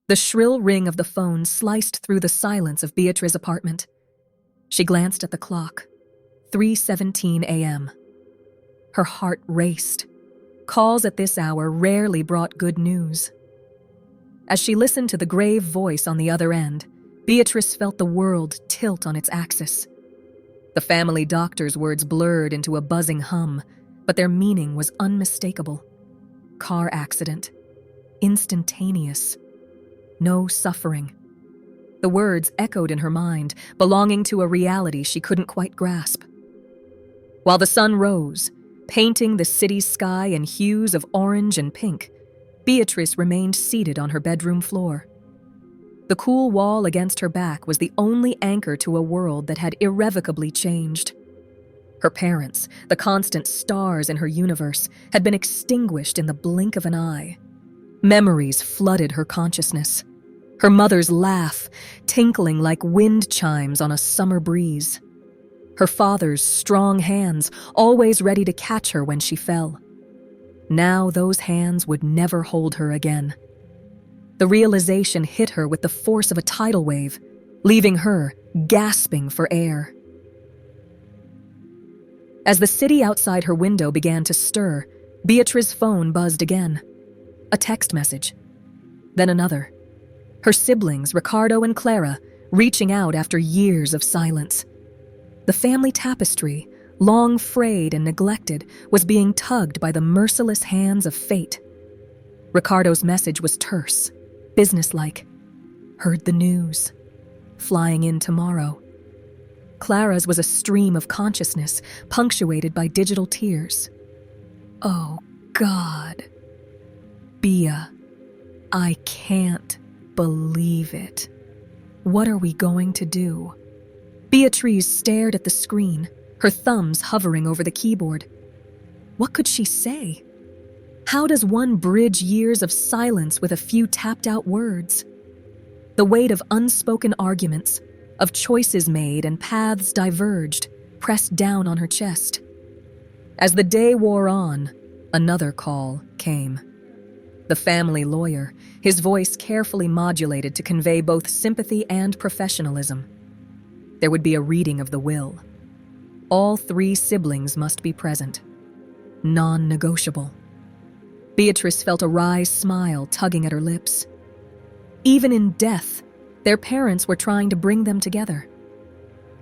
The shrill ring of the phone sliced through the silence of Beatriz's apartment. She glanced at the clock. 3:17 a.m. Her heart raced. Calls at this hour rarely brought good news. As she listened to the grave voice on the other end, Beatriz felt the world tilt on its axis. The family doctor's words blurred into a buzzing hum, but their meaning was unmistakable. Car accident. Instantaneous. No suffering. The words echoed in her mind, belonging to a reality she couldn't quite grasp. While the sun rose, painting the city's sky in hues of orange and pink, Beatriz remained seated on her bedroom floor. The cool wall against her back was the only anchor to a world that had irrevocably changed. Her parents, the constant stars in her universe, had been extinguished in the blink of an eye. Memories flooded her consciousness. Her mother's laugh, tinkling like wind chimes on a summer breeze. Her father's strong hands, always ready to catch her when she fell. Now those hands would never hold her again. The realization hit her with the force of a tidal wave, leaving her gasping for air. As the city outside her window began to stir, Beatriz's phone buzzed again. A text message. Then another. Her siblings, Ricardo and Clara, reaching out after years of silence. The family tapestry, long frayed and neglected, was being tugged by the merciless hands of fate. Ricardo's message was terse, businesslike. Heard the news. Flying in tomorrow. Clara's was a stream of consciousness, punctuated by digital tears. Oh, God. Bea, I can't believe it. What are we going to do? Beatriz stared at the screen, her thumbs hovering over the keyboard. What could she say? How does one bridge years of silence with a few tapped-out words? The weight of unspoken arguments, of choices made and paths diverged, pressed down on her chest. As the day wore on, another call came. The family lawyer, his voice carefully modulated to convey both sympathy and professionalism. There would be a reading of the will. All 3 siblings must be present. Non-negotiable. Beatriz felt a wry smile tugging at her lips. Even in death, their parents were trying to bring them together.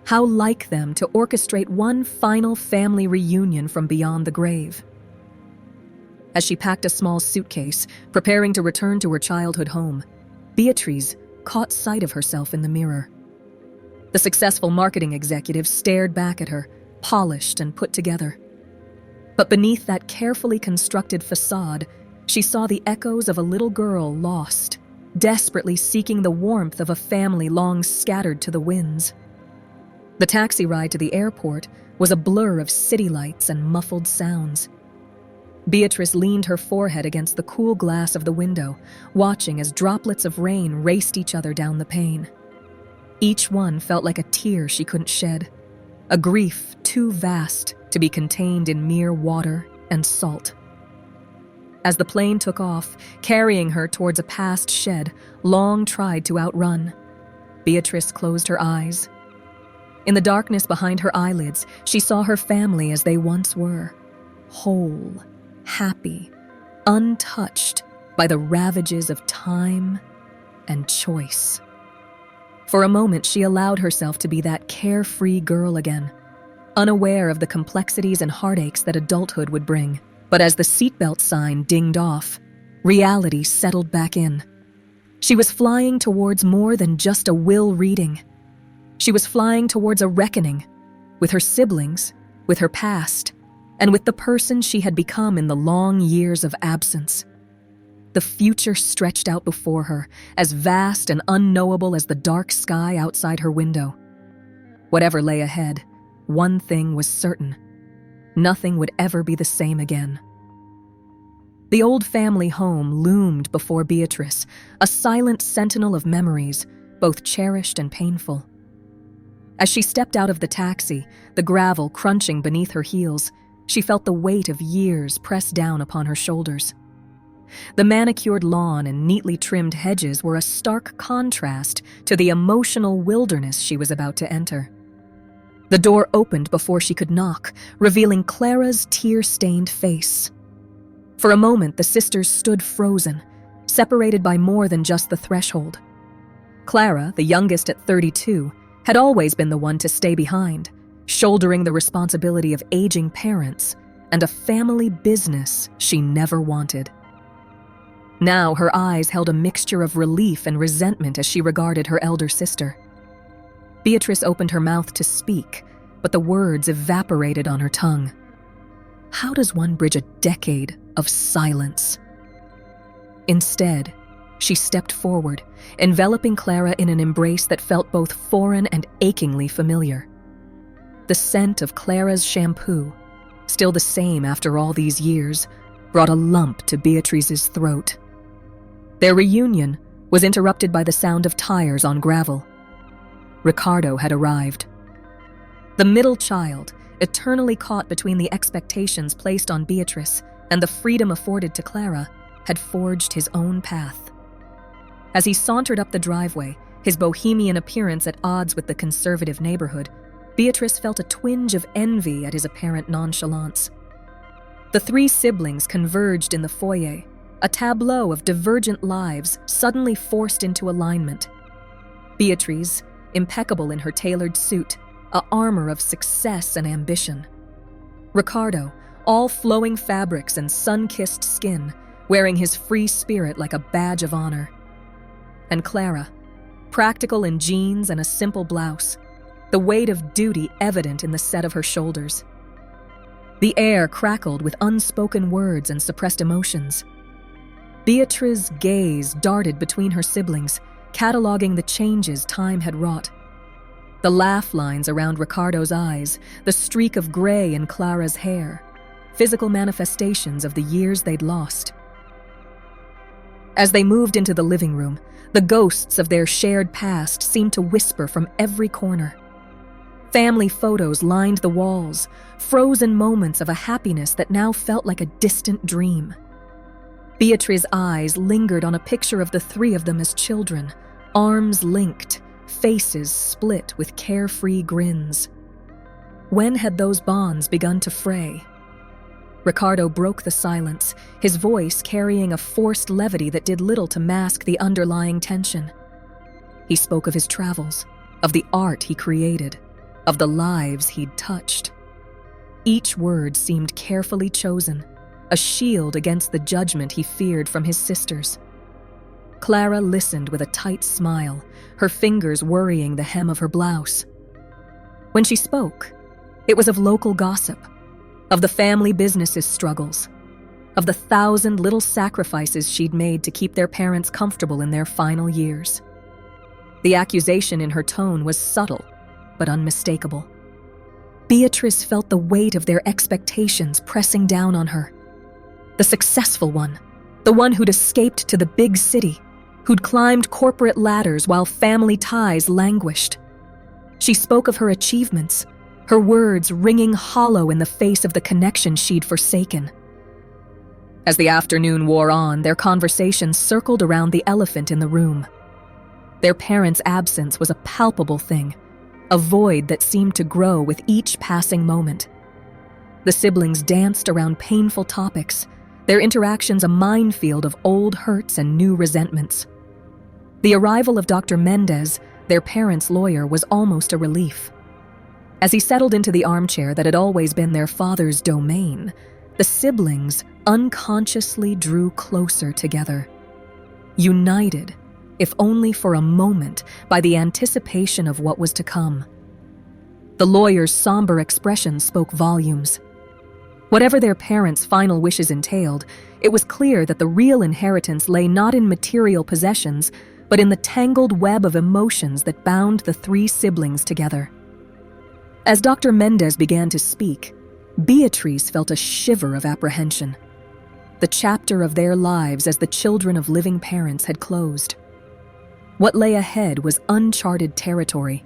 How like them to orchestrate one final family reunion from beyond the grave. As she packed a small suitcase, preparing to return to her childhood home, Beatriz caught sight of herself in the mirror. The successful marketing executive stared back at her, polished and put together. But beneath that carefully constructed facade, she saw the echoes of a little girl lost, desperately seeking the warmth of a family long scattered to the winds. The taxi ride to the airport was a blur of city lights and muffled sounds. Beatriz leaned her forehead against the cool glass of the window, watching as droplets of rain raced each other down the pane. Each one felt like a tear she couldn't shed, a grief too vast to be contained in mere water and salt. As the plane took off, carrying her towards a past shed long tried to outrun, Beatriz closed her eyes. In the darkness behind her eyelids, she saw her family as they once were, whole, happy, untouched by the ravages of time and choice. For a moment, she allowed herself to be that carefree girl again, unaware of the complexities and heartaches that adulthood would bring. But as the seatbelt sign dinged off, reality settled back in. She was flying towards more than just a will reading. She was flying towards a reckoning with her siblings, with her past, and with the person she had become in the long years of absence. The future stretched out before her, as vast and unknowable as the dark sky outside her window. Whatever lay ahead, one thing was certain. Nothing would ever be the same again. The old family home loomed before Beatriz, a silent sentinel of memories, both cherished and painful. As she stepped out of the taxi, the gravel crunching beneath her heels, she felt the weight of years press down upon her shoulders. The manicured lawn and neatly trimmed hedges were a stark contrast to the emotional wilderness she was about to enter. The door opened before she could knock, revealing Clara's tear-stained face. For a moment, the sisters stood frozen, separated by more than just the threshold. Clara, the youngest at 32, had always been the one to stay behind, shouldering the responsibility of aging parents and a family business she never wanted. Now her eyes held a mixture of relief and resentment as she regarded her elder sister. Beatriz opened her mouth to speak, but the words evaporated on her tongue. How does one bridge a decade of silence? Instead, she stepped forward, enveloping Clara in an embrace that felt both foreign and achingly familiar. The scent of Clara's shampoo, still the same after all these years, brought a lump to Beatriz's throat. Their reunion was interrupted by the sound of tires on gravel. Ricardo had arrived. The middle child, eternally caught between the expectations placed on Beatriz and the freedom afforded to Clara, had forged his own path. As he sauntered up the driveway, his bohemian appearance at odds with the conservative neighborhood, Beatriz felt a twinge of envy at his apparent nonchalance. The three siblings converged in the foyer, a tableau of divergent lives suddenly forced into alignment. Beatriz, impeccable in her tailored suit, a armor of success and ambition. Ricardo, all flowing fabrics and sun-kissed skin, wearing his free spirit like a badge of honor. And Clara, practical in jeans and a simple blouse, the weight of duty evident in the set of her shoulders. The air crackled with unspoken words and suppressed emotions. Beatriz's gaze darted between her siblings, cataloging the changes time had wrought. The laugh lines around Ricardo's eyes, the streak of gray in Clara's hair, physical manifestations of the years they'd lost. As they moved into the living room, the ghosts of their shared past seemed to whisper from every corner. Family photos lined the walls, frozen moments of a happiness that now felt like a distant dream. Beatriz's eyes lingered on a picture of the three of them as children, arms linked, faces split with carefree grins. When had those bonds begun to fray? Ricardo broke the silence, his voice carrying a forced levity that did little to mask the underlying tension. He spoke of his travels, of the art he created, of the lives he'd touched. Each word seemed carefully chosen, a shield against the judgment he feared from his sisters. Clara listened with a tight smile, her fingers worrying the hem of her blouse. When she spoke, it was of local gossip, of the family business's struggles, of the 1,000 little sacrifices she'd made to keep their parents comfortable in their final years. The accusation in her tone was subtle, but unmistakable. Beatriz felt the weight of their expectations pressing down on her. The successful one, the one who'd escaped to the big city, who'd climbed corporate ladders while family ties languished. She spoke of her achievements, her words ringing hollow in the face of the connection she'd forsaken. As the afternoon wore on, their conversations circled around the elephant in the room. Their parents' absence was a palpable thing, a void that seemed to grow with each passing moment. The siblings danced around painful topics, their interactions a minefield of old hurts and new resentments. The arrival of Dr. Mendez, their parents' lawyer, was almost a relief. As he settled into the armchair that had always been their father's domain, the siblings unconsciously drew closer together, united, if only for a moment, by the anticipation of what was to come. The lawyer's somber expression spoke volumes. Whatever their parents' final wishes entailed, it was clear that the real inheritance lay not in material possessions, but in the tangled web of emotions that bound the three siblings together. As Dr. Mendez began to speak, Beatriz felt a shiver of apprehension. The chapter of their lives as the children of living parents had closed. What lay ahead was uncharted territory,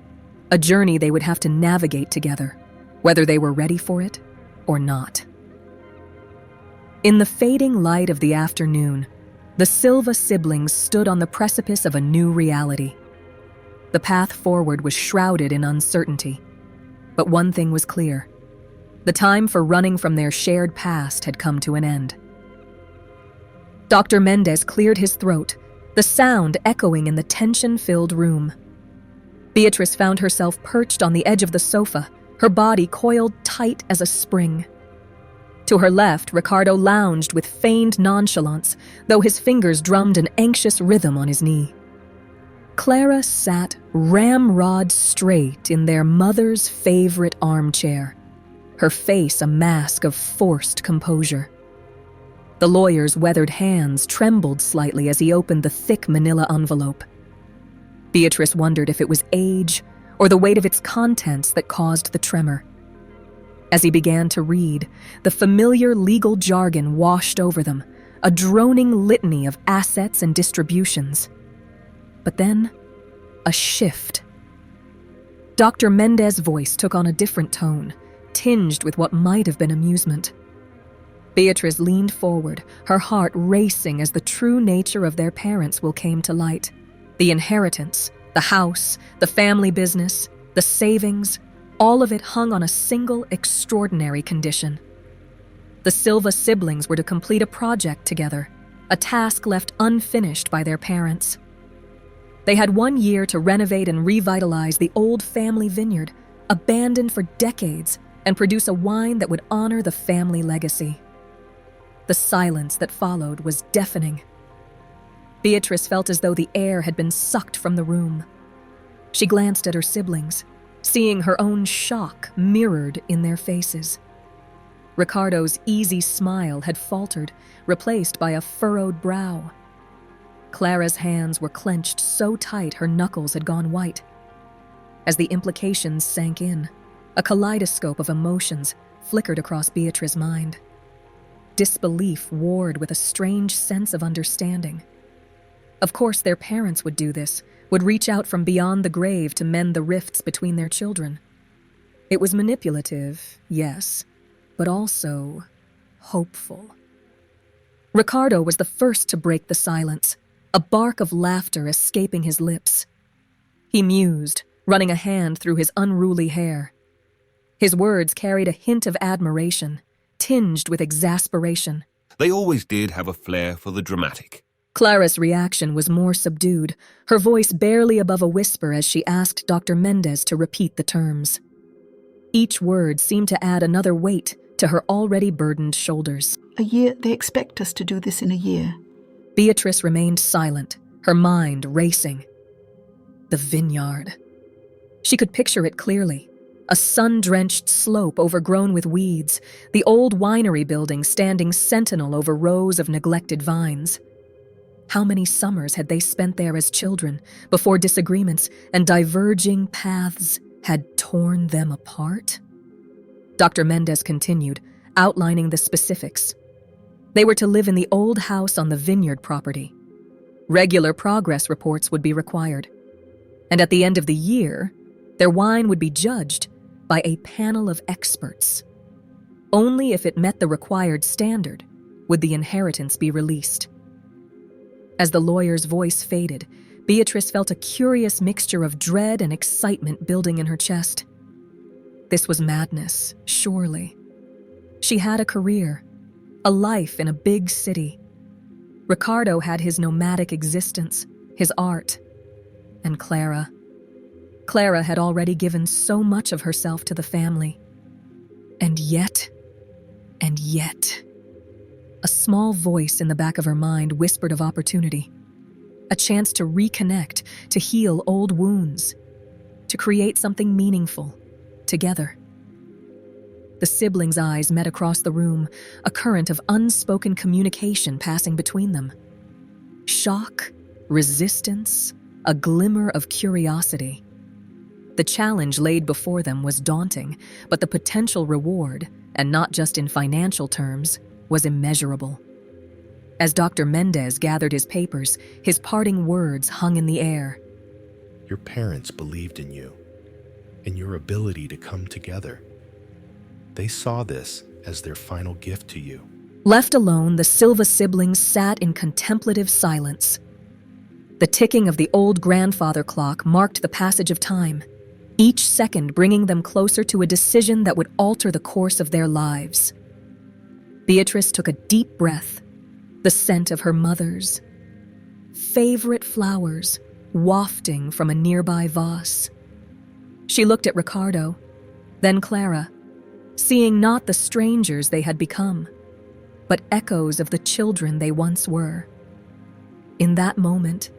a journey they would have to navigate together, whether they were ready for it or not. In the fading light of the afternoon, The Silva siblings stood on the precipice of a new reality. The path forward was shrouded in uncertainty. But one thing was clear. The time for running from their shared past had come to an end. Dr. Mendez cleared his throat, the sound echoing in the tension-filled room. Beatriz found herself perched on the edge of the sofa, her body coiled tight as a spring. To her left, Ricardo lounged with feigned nonchalance, though his fingers drummed an anxious rhythm on his knee. Clara sat ramrod straight in their mother's favorite armchair, her face a mask of forced composure. The lawyer's weathered hands trembled slightly as he opened the thick manila envelope. Beatriz wondered if it was age or the weight of its contents that caused the tremor. As he began to read, the familiar legal jargon washed over them, a droning litany of assets and distributions. But then, a shift. Dr. Mendez's voice took on a different tone, tinged with what might have been amusement. Beatriz leaned forward, her heart racing as the true nature of their parents' will came to light. The inheritance, the house, the family business, the savings, all of it hung on a single extraordinary condition. The Silva siblings were to complete a project together, a task left unfinished by their parents. They had 1 year to renovate and revitalize the old family vineyard, abandoned for decades, and produce a wine that would honor the family legacy. The silence that followed was deafening. Beatriz felt as though the air had been sucked from the room. She glanced at her siblings, seeing her own shock mirrored in their faces. Ricardo's easy smile had faltered, replaced by a furrowed brow. Clara's hands were clenched so tight her knuckles had gone white. As the implications sank in, a kaleidoscope of emotions flickered across Beatriz's mind. Disbelief warred with a strange sense of understanding. Of course, their parents would do this, would reach out from beyond the grave to mend the rifts between their children. It was manipulative, yes, but also hopeful. Ricardo was the first to break the silence, a bark of laughter escaping his lips. He mused, running a hand through his unruly hair. His words carried a hint of admiration, tinged with exasperation. They always did have a flair for the dramatic. Clara's reaction was more subdued, her voice barely above a whisper as she asked Dr. Mendez to repeat the terms. Each word seemed to add another weight to her already burdened shoulders. A year? They expect us to do this in a year. Beatriz remained silent, her mind racing. The vineyard. She could picture it clearly. A sun-drenched slope overgrown with weeds, the old winery building standing sentinel over rows of neglected vines. How many summers had they spent there as children before disagreements and diverging paths had torn them apart? Dr. Mendez continued, outlining the specifics. They were to live in the old house on the vineyard property. Regular progress reports would be required. And at the end of the year, their wine would be judged by a panel of experts. Only if it met the required standard would the inheritance be released. As the lawyer's voice faded, Beatriz felt a curious mixture of dread and excitement building in her chest. This was madness, surely. She had a career, a life in a big city. Ricardo had his nomadic existence, his art. And Clara. Clara had already given so much of herself to the family. And yet, a small voice in the back of her mind whispered of opportunity, a chance to reconnect, to heal old wounds, to create something meaningful, together. The siblings' eyes met across the room, a current of unspoken communication passing between them. Shock, resistance, a glimmer of curiosity. The challenge laid before them was daunting, but the potential reward, and not just in financial terms, was immeasurable. As Dr. Mendez gathered his papers, his parting words hung in the air. Your parents believed in you, in your ability to come together. They saw this as their final gift to you. Left alone, the Silva siblings sat in contemplative silence. The ticking of the old grandfather clock marked the passage of time, each second bringing them closer to a decision that would alter the course of their lives. Beatriz took a deep breath, the scent of her mother's favorite flowers wafting from a nearby vase. She looked at Ricardo, then Clara, seeing not the strangers they had become, but echoes of the children they once were. In that moment,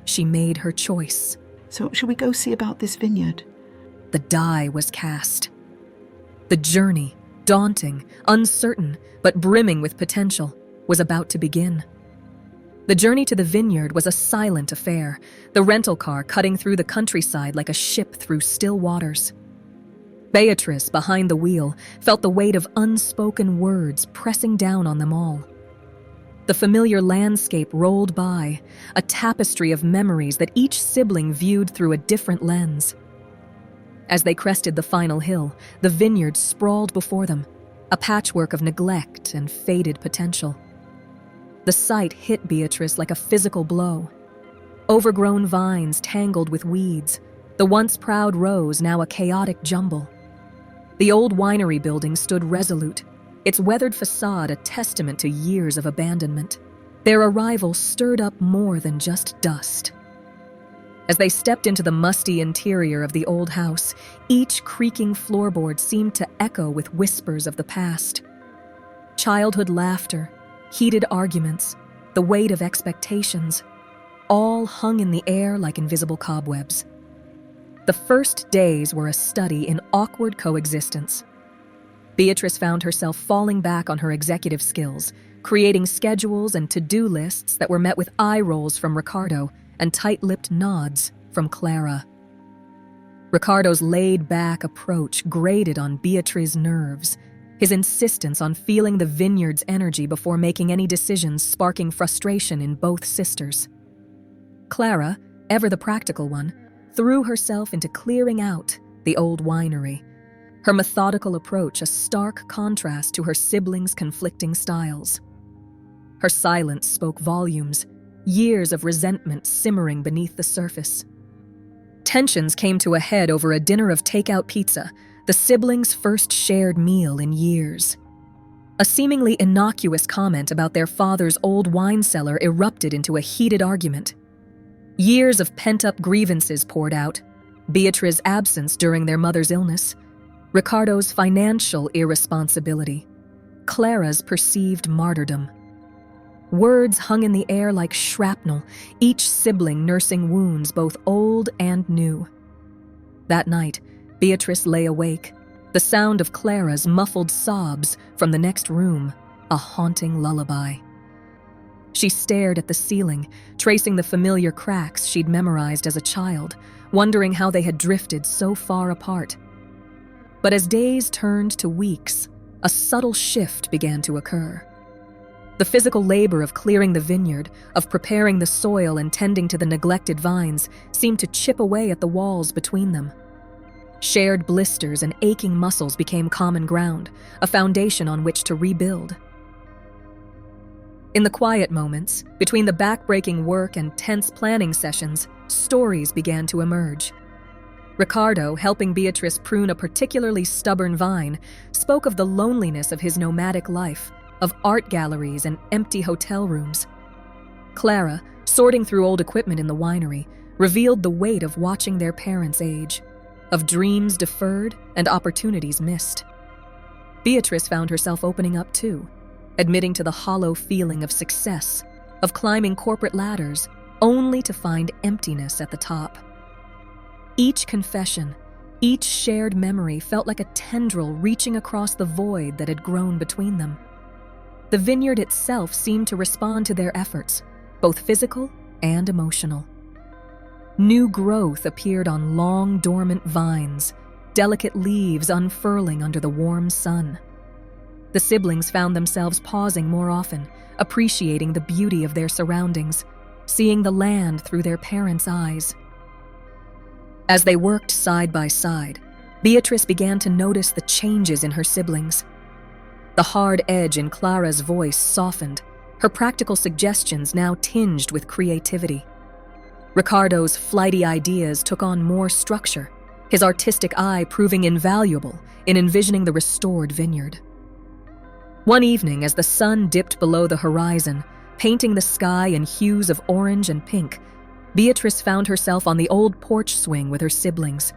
she made her choice. So shall we go see about this vineyard? The die was cast. The journey, daunting, uncertain, but brimming with potential, was about to begin. The journey to the vineyard was a silent affair, the rental car cutting through the countryside like a ship through still waters. Beatriz, behind the wheel, felt the weight of unspoken words pressing down on them all. The familiar landscape rolled by, a tapestry of memories that each sibling viewed through a different lens. As they crested the final hill, the vineyard sprawled before them, a patchwork of neglect and faded potential. The sight hit Beatriz like a physical blow. Overgrown vines tangled with weeds, the once proud rose now a chaotic jumble. The old winery building stood resolute, its weathered facade a testament to years of abandonment. Their arrival stirred up more than just dust. As they stepped into the musty interior of the old house, each creaking floorboard seemed to echo with whispers of the past. Childhood laughter, heated arguments, the weight of expectations, all hung in the air like invisible cobwebs. The first days were a study in awkward coexistence. Beatriz found herself falling back on her executive skills, creating schedules and to-do lists that were met with eye rolls from Ricardo and tight-lipped nods from Clara. Ricardo's laid-back approach grated on Beatriz's nerves, his insistence on feeling the vineyard's energy before making any decisions sparking frustration in both sisters. Clara, ever the practical one, threw herself into clearing out the old winery, her methodical approach a stark contrast to her siblings' conflicting styles. Her silence spoke volumes, years of resentment simmering beneath the surface. Tensions came to a head over a dinner of takeout pizza, the siblings' first shared meal in years. A seemingly innocuous comment about their father's old wine cellar erupted into a heated argument. Years of pent-up grievances poured out, Beatriz's absence during their mother's illness, Ricardo's financial irresponsibility, Clara's perceived martyrdom. Words hung in the air like shrapnel, each sibling nursing wounds both old and new. That night, Beatriz lay awake, the sound of Clara's muffled sobs from the next room, a haunting lullaby. She stared at the ceiling, tracing the familiar cracks she'd memorized as a child, wondering how they had drifted so far apart. But as days turned to weeks, a subtle shift began to occur. The physical labor of clearing the vineyard, of preparing the soil and tending to the neglected vines, seemed to chip away at the walls between them. Shared blisters and aching muscles became common ground, a foundation on which to rebuild. In the quiet moments, between the back-breaking work and tense planning sessions, stories began to emerge. Ricardo, helping Beatriz prune a particularly stubborn vine, spoke of the loneliness of his nomadic life, of art galleries and empty hotel rooms. Clara, sorting through old equipment in the winery, revealed the weight of watching their parents age, of dreams deferred and opportunities missed. Beatriz found herself opening up too, admitting to the hollow feeling of success, of climbing corporate ladders, only to find emptiness at the top. Each confession, each shared memory felt like a tendril reaching across the void that had grown between them. The vineyard itself seemed to respond to their efforts, both physical and emotional. New growth appeared on long, dormant vines, delicate leaves unfurling under the warm sun. The siblings found themselves pausing more often, appreciating the beauty of their surroundings, seeing the land through their parents' eyes. As they worked side by side, Beatriz began to notice the changes in her siblings. The hard edge in Clara's voice softened, her practical suggestions now tinged with creativity. Ricardo's flighty ideas took on more structure, his artistic eye proving invaluable in envisioning the restored vineyard. One evening, as the sun dipped below the horizon, painting the sky in hues of orange and pink, Beatriz found herself on the old porch swing with her siblings.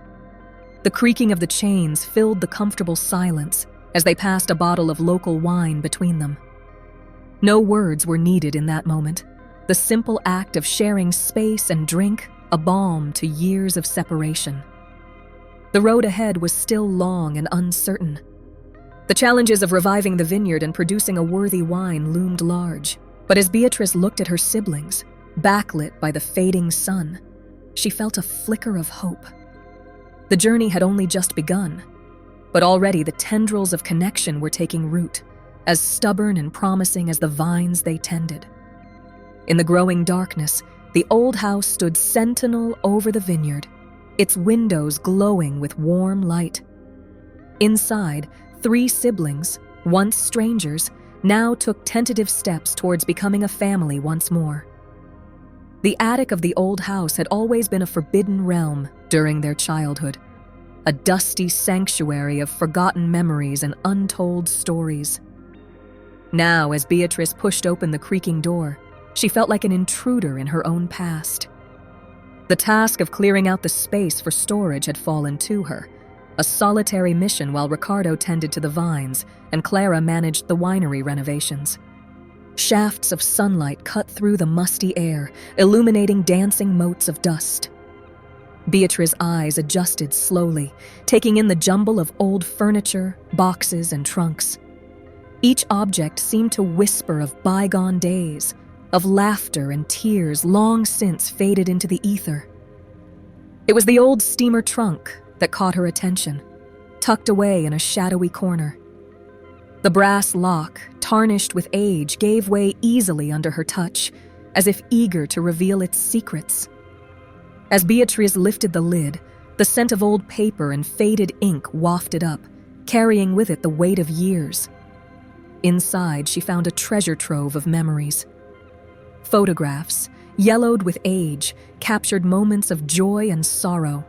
The creaking of the chains filled the comfortable silence as they passed a bottle of local wine between them. No words were needed in that moment. The simple act of sharing space and drink, a balm to years of separation. The road ahead was still long and uncertain. The challenges of reviving the vineyard and producing a worthy wine loomed large. But as Beatriz looked at her siblings, backlit by the fading sun, she felt a flicker of hope. The journey had only just begun, but already the tendrils of connection were taking root, as stubborn and promising as the vines they tended. In the growing darkness, the old house stood sentinel over the vineyard, its windows glowing with warm light. Inside, 3 siblings, once strangers, now took tentative steps towards becoming a family once more. The attic of the old house had always been a forbidden realm during their childhood, a dusty sanctuary of forgotten memories and untold stories. Now, as Beatriz pushed open the creaking door, she felt like an intruder in her own past. The task of clearing out the space for storage had fallen to her, a solitary mission while Ricardo tended to the vines and Clara managed the winery renovations. Shafts of sunlight cut through the musty air, illuminating dancing motes of dust. Beatriz's eyes adjusted slowly, taking in the jumble of old furniture, boxes, and trunks. Each object seemed to whisper of bygone days, of laughter and tears long since faded into the ether. It was the old steamer trunk that caught her attention, tucked away in a shadowy corner. The brass lock, tarnished with age, gave way easily under her touch, as if eager to reveal its secrets. As Beatriz lifted the lid, the scent of old paper and faded ink wafted up, carrying with it the weight of years. Inside, she found a treasure trove of memories. Photographs, yellowed with age, captured moments of joy and sorrow.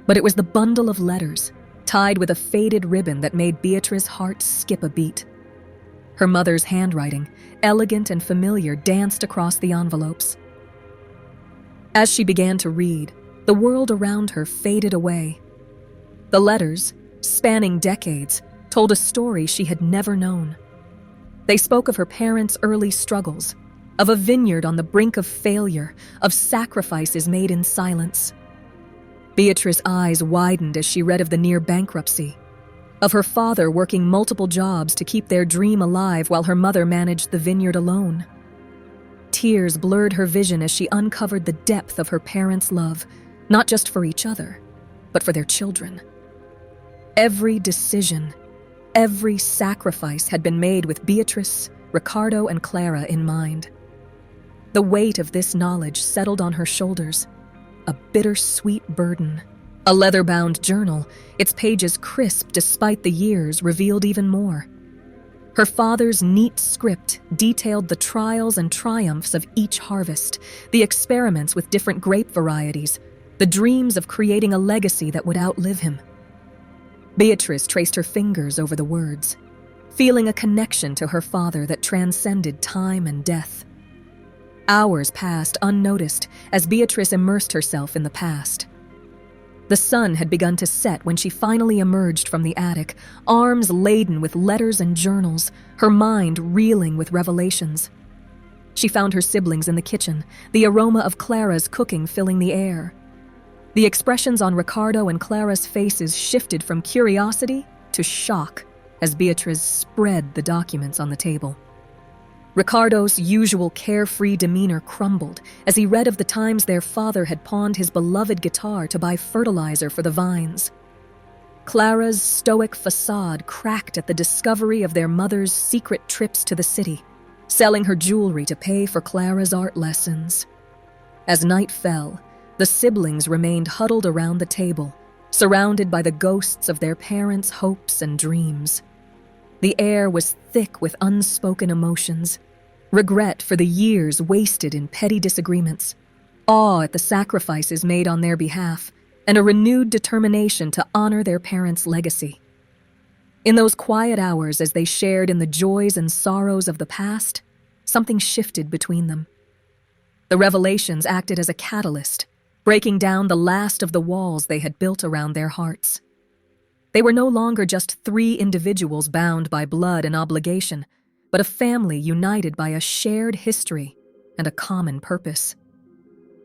But it was the bundle of letters, tied with a faded ribbon, that made Beatriz's heart skip a beat. Her mother's handwriting, elegant and familiar, danced across the envelopes. As she began to read, the world around her faded away. The letters, spanning decades, told a story she had never known. They spoke of her parents' early struggles, of a vineyard on the brink of failure, of sacrifices made in silence. Beatriz's eyes widened as she read of the near bankruptcy, of her father working multiple jobs to keep their dream alive while her mother managed the vineyard alone. Tears blurred her vision as she uncovered the depth of her parents' love, not just for each other, but for their children. Every decision, every sacrifice had been made with Beatriz, Ricardo, and Clara in mind. The weight of this knowledge settled on her shoulders, a bittersweet burden. A leather-bound journal, its pages crisp despite the years, revealed even more. Her father's neat script detailed the trials and triumphs of each harvest, the experiments with different grape varieties, the dreams of creating a legacy that would outlive him. Beatriz traced her fingers over the words, feeling a connection to her father that transcended time and death. Hours passed unnoticed as Beatriz immersed herself in the past. The sun had begun to set when she finally emerged from the attic, arms laden with letters and journals, her mind reeling with revelations. She found her siblings in the kitchen, the aroma of Clara's cooking filling the air. The expressions on Ricardo and Clara's faces shifted from curiosity to shock as Beatriz spread the documents on the table. Ricardo's usual carefree demeanor crumbled as he read of the times their father had pawned his beloved guitar to buy fertilizer for the vines. Clara's stoic facade cracked at the discovery of their mother's secret trips to the city, selling her jewelry to pay for Clara's art lessons. As night fell, the siblings remained huddled around the table, surrounded by the ghosts of their parents' hopes and dreams. The air was thick with unspoken emotions, regret for the years wasted in petty disagreements, awe at the sacrifices made on their behalf, and a renewed determination to honor their parents' legacy. In those quiet hours as they shared in the joys and sorrows of the past, something shifted between them. The revelations acted as a catalyst, breaking down the last of the walls they had built around their hearts. They were no longer just three individuals bound by blood and obligation, but a family united by a shared history and a common purpose.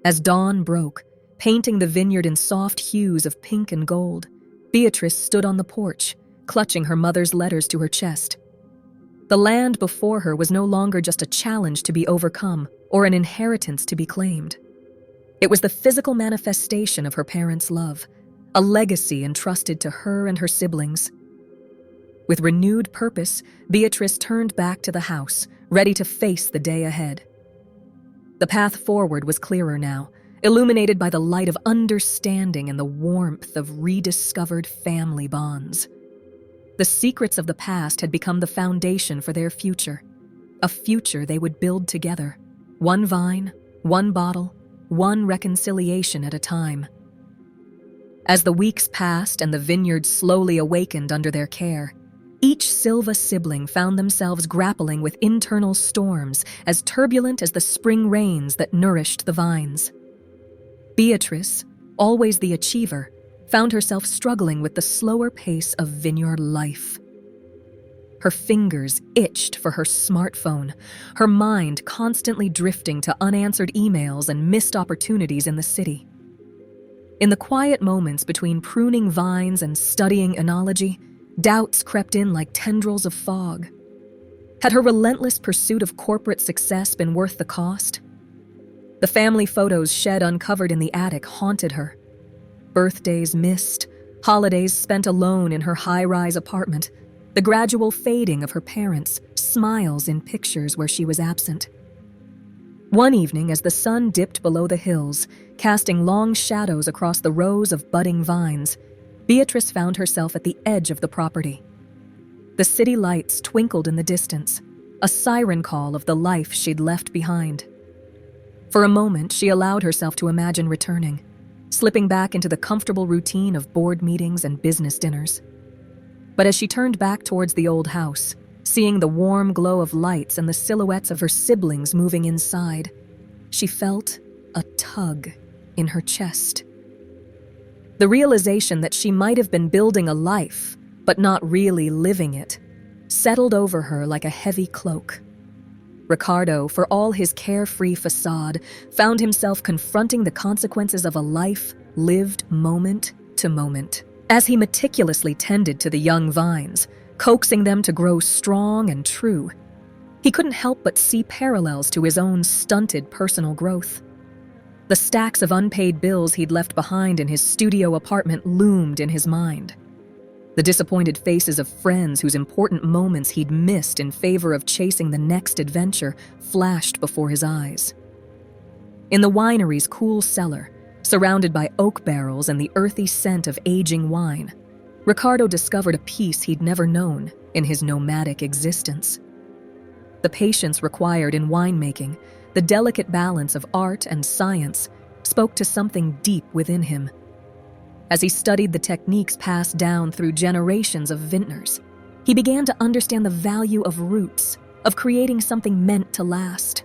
As dawn broke, painting the vineyard in soft hues of pink and gold, Beatriz stood on the porch, clutching her mother's letters to her chest. The land before her was no longer just a challenge to be overcome or an inheritance to be claimed. It was the physical manifestation of her parents' love, a legacy entrusted to her and her siblings. With renewed purpose, Beatriz turned back to the house, ready to face the day ahead. The path forward was clearer now, illuminated by the light of understanding and the warmth of rediscovered family bonds. The secrets of the past had become the foundation for their future, a future they would build together, one vine, one bottle, one reconciliation at a time. As the weeks passed and the vineyard slowly awakened under their care, each Silva sibling found themselves grappling with internal storms as turbulent as the spring rains that nourished the vines. Beatriz, always the achiever, found herself struggling with the slower pace of vineyard life. Her fingers itched for her smartphone, her mind constantly drifting to unanswered emails and missed opportunities in the city. In the quiet moments between pruning vines and studying enology, doubts crept in like tendrils of fog. Had her relentless pursuit of corporate success been worth the cost? The family photos shed uncovered in the attic haunted her. Birthdays missed, holidays spent alone in her high-rise apartment, the gradual fading of her parents' smiles in pictures where she was absent. One evening, as the sun dipped below the hills, casting long shadows across the rows of budding vines, Beatriz found herself at the edge of the property. The city lights twinkled in the distance, a siren call of the life she'd left behind. For a moment, she allowed herself to imagine returning, slipping back into the comfortable routine of board meetings and business dinners. But as she turned back towards the old house, seeing the warm glow of lights and the silhouettes of her siblings moving inside, she felt a tug in her chest. The realization that she might have been building a life, but not really living it, settled over her like a heavy cloak. Ricardo, for all his carefree facade, found himself confronting the consequences of a life lived moment to moment. As he meticulously tended to the young vines, coaxing them to grow strong and true, he couldn't help but see parallels to his own stunted personal growth. The stacks of unpaid bills he'd left behind in his studio apartment loomed in his mind. The disappointed faces of friends whose important moments he'd missed in favor of chasing the next adventure flashed before his eyes. In the winery's cool cellar, surrounded by oak barrels and the earthy scent of aging wine, Ricardo discovered a peace he'd never known in his nomadic existence. The patience required in winemaking, the delicate balance of art and science, spoke to something deep within him. As he studied the techniques passed down through generations of vintners, he began to understand the value of roots, of creating something meant to last.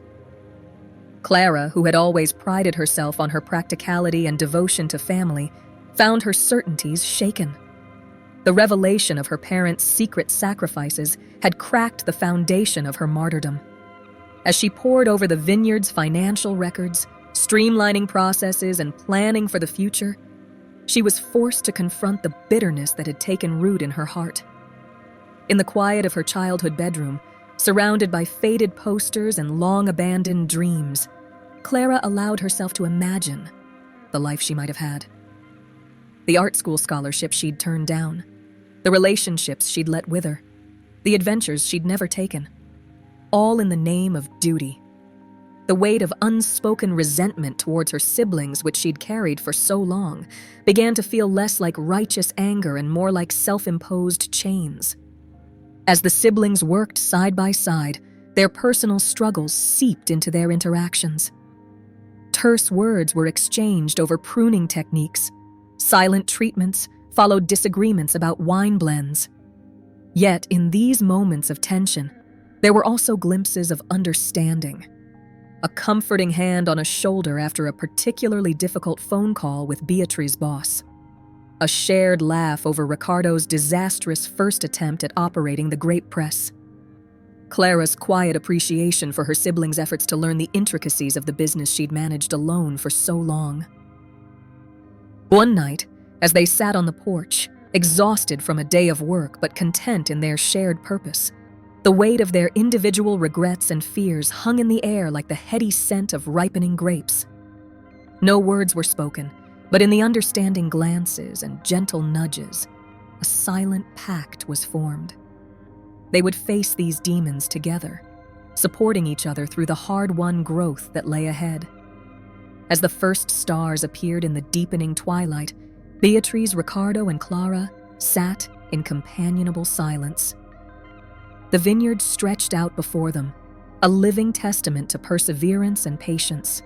Clara, who had always prided herself on her practicality and devotion to family, found her certainties shaken. The revelation of her parents' secret sacrifices had cracked the foundation of her martyrdom. As she pored over the vineyard's financial records, streamlining processes and planning for the future, she was forced to confront the bitterness that had taken root in her heart. In the quiet of her childhood bedroom, surrounded by faded posters and long-abandoned dreams, Clara allowed herself to imagine the life she might have had. The art school scholarship she'd turned down, the relationships she'd let wither, the adventures she'd never taken, all in the name of duty. The weight of unspoken resentment towards her siblings, which she'd carried for so long, began to feel less like righteous anger and more like self-imposed chains. As the siblings worked side by side, their personal struggles seeped into their interactions. Terse words were exchanged over pruning techniques. Silent treatments followed disagreements about wine blends. Yet, in these moments of tension, there were also glimpses of understanding. A comforting hand on a shoulder after a particularly difficult phone call with Beatriz's boss. A shared laugh over Ricardo's disastrous first attempt at operating the grape press. Clara's quiet appreciation for her siblings' efforts to learn the intricacies of the business she'd managed alone for so long. One night, as they sat on the porch, exhausted from a day of work but content in their shared purpose, the weight of their individual regrets and fears hung in the air like the heady scent of ripening grapes. No words were spoken, but in the understanding glances and gentle nudges, a silent pact was formed. They would face these demons together, supporting each other through the hard-won growth that lay ahead. As the first stars appeared in the deepening twilight, Beatriz, Ricardo, and Clara sat in companionable silence. The vineyard stretched out before them, a living testament to perseverance and patience.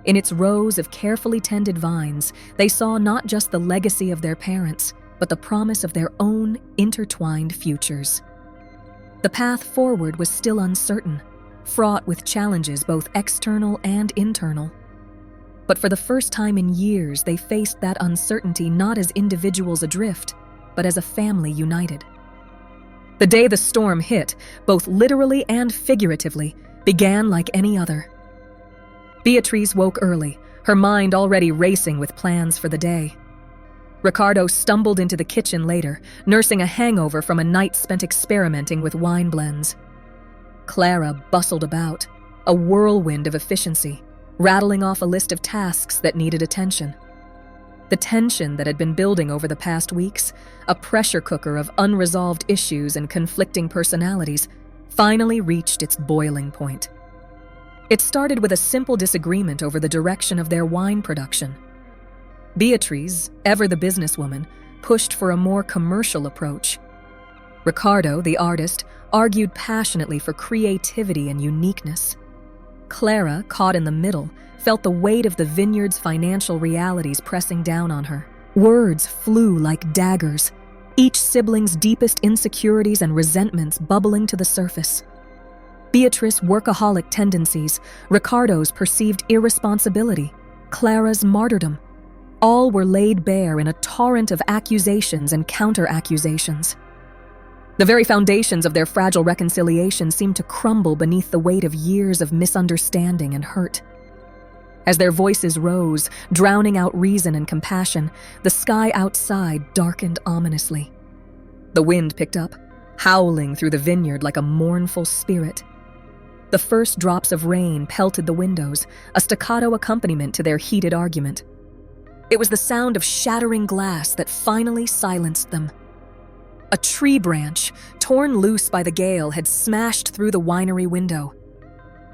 In its rows of carefully tended vines, they saw not just the legacy of their parents, but the promise of their own intertwined futures. The path forward was still uncertain, fraught with challenges both external and internal. But for the first time in years, they faced that uncertainty not as individuals adrift, but as a family united. The day the storm hit, both literally and figuratively, began like any other. Beatriz woke early, her mind already racing with plans for the day. Ricardo stumbled into the kitchen later, nursing a hangover from a night spent experimenting with wine blends. Clara bustled about, a whirlwind of efficiency, rattling off a list of tasks that needed attention. The tension that had been building over the past weeks, a pressure cooker of unresolved issues and conflicting personalities, finally reached its boiling point. It started with a simple disagreement over the direction of their wine production. Beatriz, ever the businesswoman, pushed for a more commercial approach. Ricardo, the artist, argued passionately for creativity and uniqueness. Clara, caught in the middle, felt the weight of the vineyard's financial realities pressing down on her. Words flew like daggers, each sibling's deepest insecurities and resentments bubbling to the surface. Beatrice's workaholic tendencies, Ricardo's perceived irresponsibility, Clara's martyrdom, all were laid bare in a torrent of accusations and counter-accusations. The very foundations of their fragile reconciliation seemed to crumble beneath the weight of years of misunderstanding and hurt. As their voices rose, drowning out reason and compassion, the sky outside darkened ominously. The wind picked up, howling through the vineyard like a mournful spirit. The first drops of rain pelted the windows, a staccato accompaniment to their heated argument. It was the sound of shattering glass that finally silenced them. A tree branch, torn loose by the gale, had smashed through the winery window.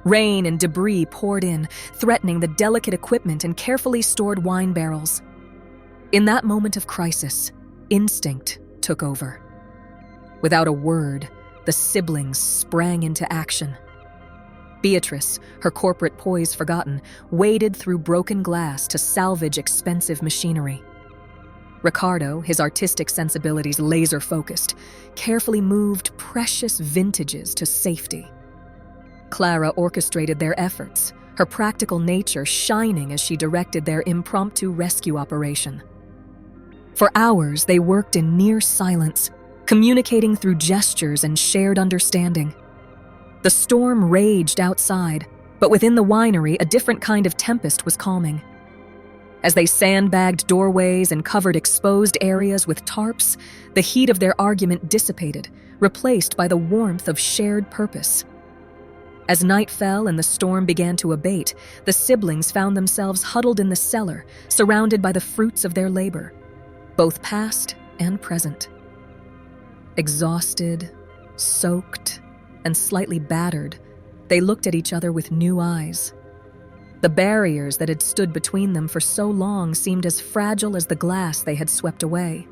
Rain and debris poured in, threatening the delicate equipment and carefully stored wine barrels. In that moment of crisis, instinct took over. Without a word, the siblings sprang into action. Beatriz, her corporate poise forgotten, waded through broken glass to salvage expensive machinery. Ricardo, his artistic sensibilities laser-focused, carefully moved precious vintages to safety. Clara orchestrated their efforts, her practical nature shining as she directed their impromptu rescue operation. For hours, they worked in near silence, communicating through gestures and shared understanding. The storm raged outside, but within the winery, a different kind of tempest was calming. As they sandbagged doorways and covered exposed areas with tarps, the heat of their argument dissipated, replaced by the warmth of shared purpose. As night fell and the storm began to abate, the siblings found themselves huddled in the cellar, surrounded by the fruits of their labor, both past and present. Exhausted, soaked, and slightly battered, they looked at each other with new eyes. The barriers that had stood between them for so long seemed as fragile as the glass they had swept away.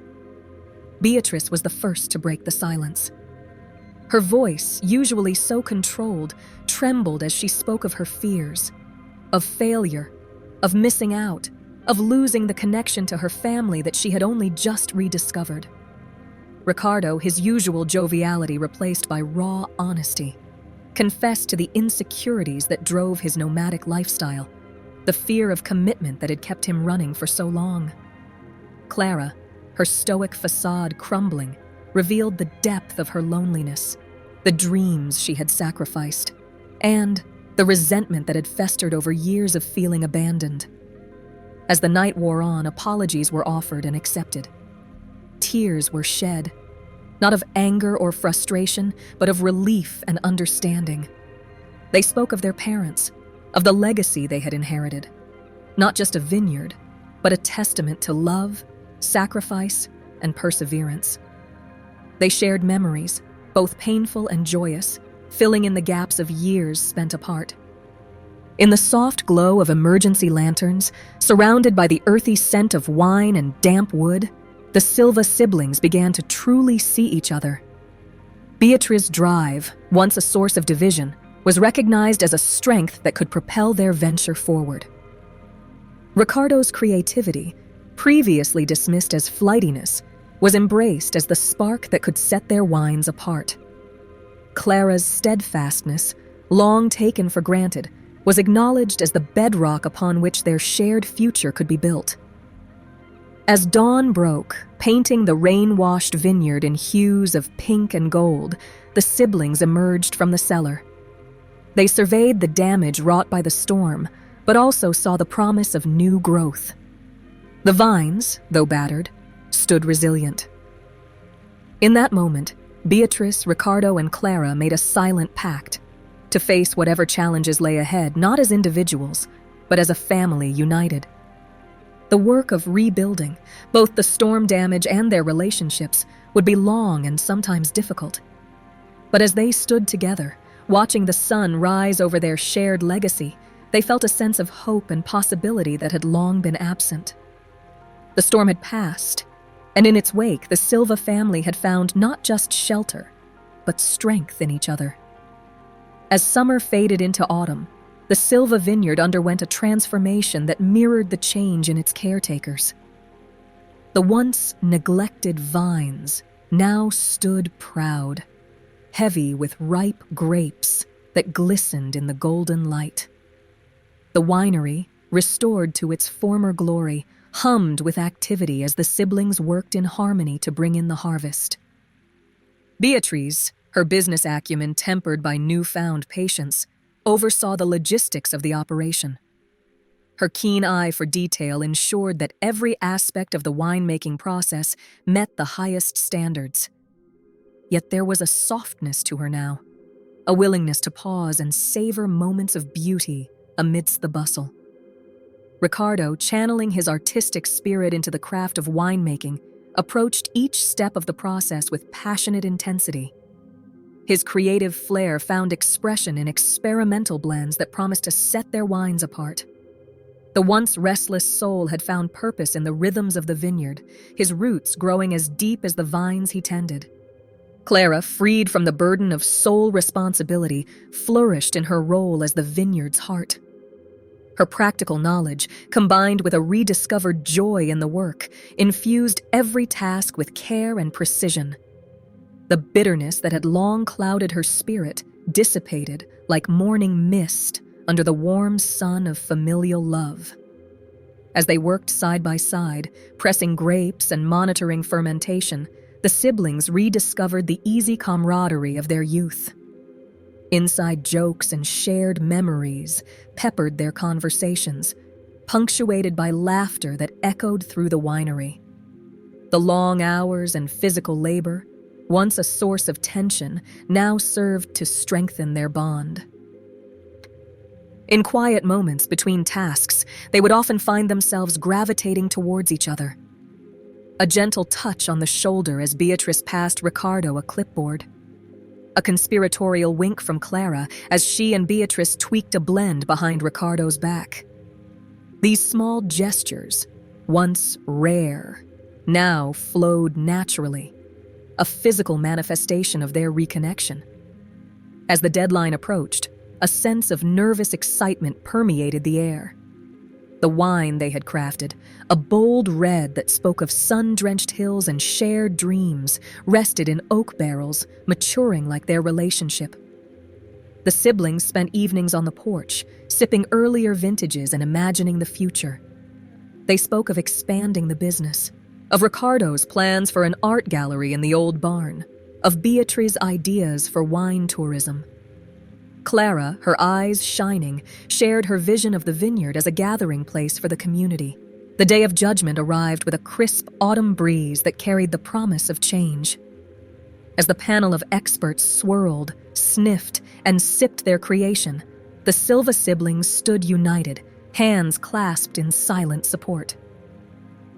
Beatriz was the first to break the silence. Her voice, usually so controlled, trembled as she spoke of her fears, of failure, of missing out, of losing the connection to her family that she had only just rediscovered. Ricardo, his usual joviality replaced by raw honesty, confessed to the insecurities that drove his nomadic lifestyle, the fear of commitment that had kept him running for so long. Clara, her stoic facade crumbling, revealed the depth of her loneliness, the dreams she had sacrificed, and the resentment that had festered over years of feeling abandoned. As the night wore on, apologies were offered and accepted. Tears were shed, not of anger or frustration, but of relief and understanding. They spoke of their parents, of the legacy they had inherited, not just a vineyard, but a testament to love, sacrifice, and perseverance. They shared memories, both painful and joyous, filling in the gaps of years spent apart. In the soft glow of emergency lanterns, surrounded by the earthy scent of wine and damp wood, the Silva siblings began to truly see each other. Beatriz's drive, once a source of division, was recognized as a strength that could propel their venture forward. Ricardo's creativity, previously dismissed as flightiness, was embraced as the spark that could set their wines apart. Clara's steadfastness, long taken for granted, was acknowledged as the bedrock upon which their shared future could be built. As dawn broke, painting the rain-washed vineyard in hues of pink and gold, the siblings emerged from the cellar. They surveyed the damage wrought by the storm, but also saw the promise of new growth. The vines, though battered, stood resilient. In that moment, Beatriz, Ricardo, and Clara made a silent pact to face whatever challenges lay ahead, not as individuals, but as a family united. The work of rebuilding, both the storm damage and their relationships, would be long and sometimes difficult. But as they stood together, watching the sun rise over their shared legacy, they felt a sense of hope and possibility that had long been absent. The storm had passed, and in its wake, the Silva family had found not just shelter, but strength in each other. As summer faded into autumn, the Silva vineyard underwent a transformation that mirrored the change in its caretakers. The once neglected vines now stood proud, heavy with ripe grapes that glistened in the golden light. The winery, restored to its former glory, hummed with activity as the siblings worked in harmony to bring in the harvest. Beatriz, her business acumen tempered by newfound patience, oversaw the logistics of the operation. Her keen eye for detail ensured that every aspect of the winemaking process met the highest standards. Yet there was a softness to her now, a willingness to pause and savor moments of beauty amidst the bustle. Ricardo, channeling his artistic spirit into the craft of winemaking, approached each step of the process with passionate intensity. His creative flair found expression in experimental blends that promised to set their wines apart. The once restless soul had found purpose in the rhythms of the vineyard, his roots growing as deep as the vines he tended. Clara, freed from the burden of sole responsibility, flourished in her role as the vineyard's heart. Her practical knowledge, combined with a rediscovered joy in the work, infused every task with care and precision. The bitterness that had long clouded her spirit dissipated like morning mist under the warm sun of familial love. As they worked side by side, pressing grapes and monitoring fermentation, the siblings rediscovered the easy camaraderie of their youth. Inside jokes and shared memories peppered their conversations, punctuated by laughter that echoed through the winery. The long hours and physical labor, once a source of tension, now served to strengthen their bond. In quiet moments between tasks, they would often find themselves gravitating towards each other. A gentle touch on the shoulder as Beatriz passed Ricardo a clipboard. A conspiratorial wink from Clara as she and Beatriz tweaked a blend behind Ricardo's back. These small gestures, once rare, now flowed naturally, a physical manifestation of their reconnection. As the deadline approached, a sense of nervous excitement permeated the air. The wine they had crafted, a bold red that spoke of sun-drenched hills and shared dreams, rested in oak barrels, maturing like their relationship. The siblings spent evenings on the porch, sipping earlier vintages and imagining the future. They spoke of expanding the business, of Ricardo's plans for an art gallery in the old barn, of Beatriz's ideas for wine tourism. Clara, her eyes shining, shared her vision of the vineyard as a gathering place for the community. The day of judgment arrived with a crisp autumn breeze that carried the promise of change. As the panel of experts swirled, sniffed, and sipped their creation, the Silva siblings stood united, hands clasped in silent support.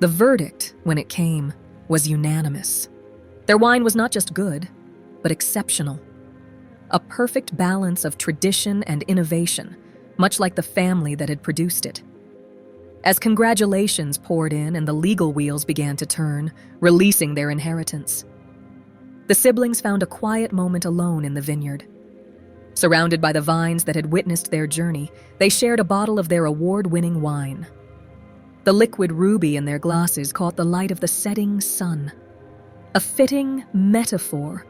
The verdict, when it came, was unanimous. Their wine was not just good, but exceptional. A perfect balance of tradition and innovation, much like the family that had produced it. As congratulations poured in and the legal wheels began to turn, releasing their inheritance, the siblings found a quiet moment alone in the vineyard. Surrounded by the vines that had witnessed their journey, they shared a bottle of their award-winning wine. The liquid ruby in their glasses caught the light of the setting sun, a fitting metaphor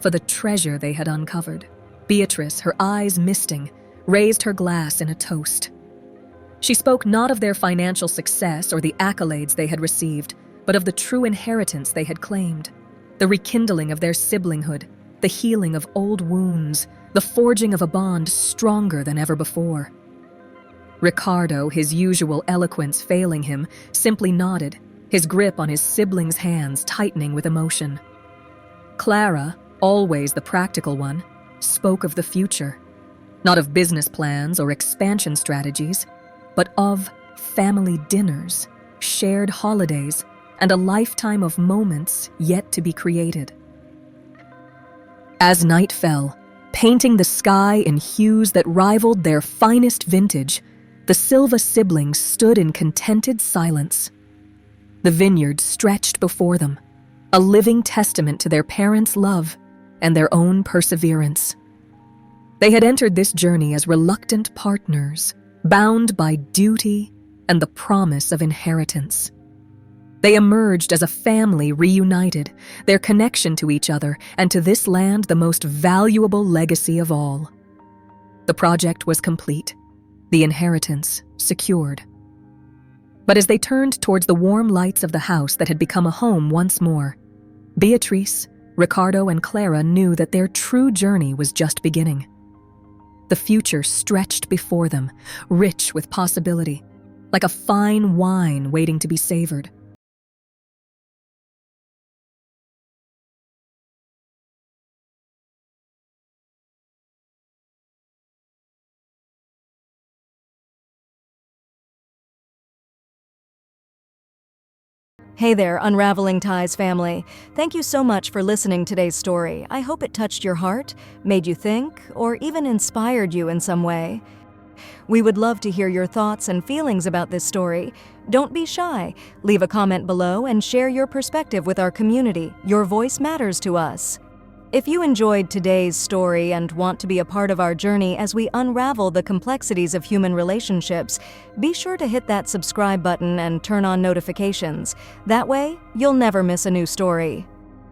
for the treasure they had uncovered. Beatriz, her eyes misting, raised her glass in a toast. She spoke not of their financial success or the accolades they had received, but of the true inheritance they had claimed, the rekindling of their siblinghood, the healing of old wounds, the forging of a bond stronger than ever before. Ricardo, his usual eloquence failing him, simply nodded, his grip on his sibling's hands tightening with emotion. Clara, always the practical one, spoke of the future, not of business plans or expansion strategies, but of family dinners, shared holidays, and a lifetime of moments yet to be created. As night fell, painting the sky in hues that rivaled their finest vintage, the Silva siblings stood in contented silence. The vineyard stretched before them, a living testament to their parents' love and their own perseverance. They had entered this journey as reluctant partners, bound by duty and the promise of inheritance. They emerged as a family reunited, their connection to each other and to this land the most valuable legacy of all. The project was complete, the inheritance secured. But as they turned towards the warm lights of the house that had become a home once more, Beatriz, Ricardo, and Clara knew that their true journey was just beginning. The future stretched before them, rich with possibility, like a fine wine waiting to be savored. Hey there, Unraveling Ties family. Thank you so much for listening to today's story. I hope it touched your heart, made you think, or even inspired you in some way. We would love to hear your thoughts and feelings about this story. Don't be shy. Leave a comment below and share your perspective with our community. Your voice matters to us. If you enjoyed today's story and want to be a part of our journey as we unravel the complexities of human relationships, be sure to hit that subscribe button and turn on notifications. That way, you'll never miss a new story.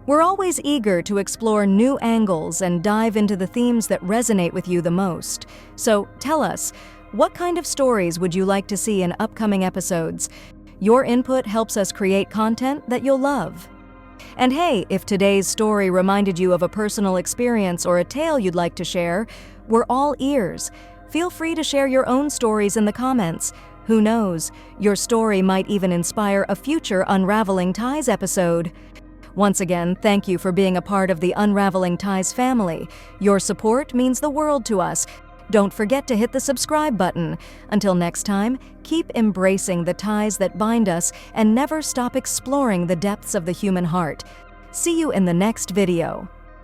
We're always eager to explore new angles and dive into the themes that resonate with you the most. So tell us, what kind of stories would you like to see in upcoming episodes? Your input helps us create content that you'll love. And hey, if today's story reminded you of a personal experience or a tale you'd like to share, we're all ears. Feel free to share your own stories in the comments. Who knows, your story might even inspire a future Unraveling Ties episode. Once again, thank you for being a part of the Unraveling Ties family. Your support means the world to us. Don't forget to hit the subscribe button. Until next time, keep embracing the ties that bind us and never stop exploring the depths of the human heart. See you in the next video.